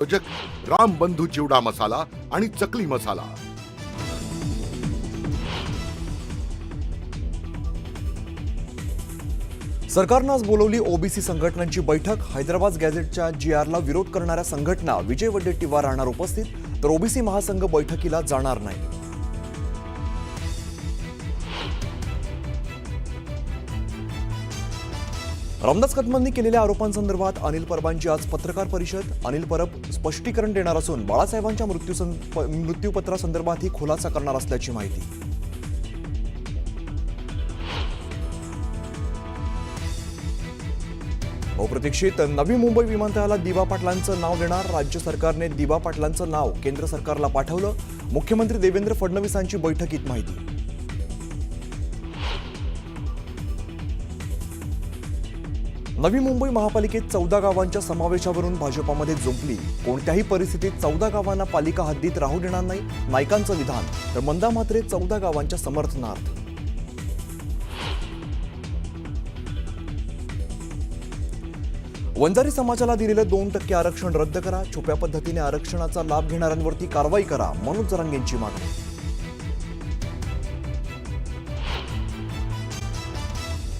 प्रायोजक राम बंधू चिवडा मसाला आणि चकली मसाला। सरकारनं आज बोलवली ओबीसी संघटनांची बैठक। हैदराबाद गॅझेटच्या जीआरला विरोध करणाऱ्या संघटना विजय वडेट्टीवार राहणार उपस्थित, तर ओबीसी महासंघ बैठकीला जाणार नाही। रामदास कदमांनी केलेल्या आरोपांसंदर्भात अनिल परबांची आज पत्रकार परिषद। अनिल परब स्पष्टीकरण देणार असून बाळासाहेबांच्या मृत्यूपत्रासंदर्भातही खुलासा करणार असल्याची माहिती। बहुप्रतीक्षित नवी मुंबई विमानतळाला दिवा पाटलांचं नाव देणार। राज्य सरकारने दिवा पाटलांचं नाव केंद्र सरकारला पाठवलं। मुख्यमंत्री देवेंद्र फडणवीसांची बैठकीत माहिती। नवी मुंबई महापालिकेत 14 गावांच्या समावेशावरून भाजपामध्ये जुंपली। कोणत्याही परिस्थितीत 14 गावांना पालिका हद्दीत राहू देणार नाही, नाईकांचं विधान। तर मंदा म्हात्रे 14 गावांच्या समर्थनार्थ। वंजारी समाजाला दिलेलं 2% आरक्षण रद्द करा। छुप्या पद्धतीने आरक्षणाचा लाभ घेणाऱ्यांवरती कारवाई करा, मनोज जरांगेंची मागणी।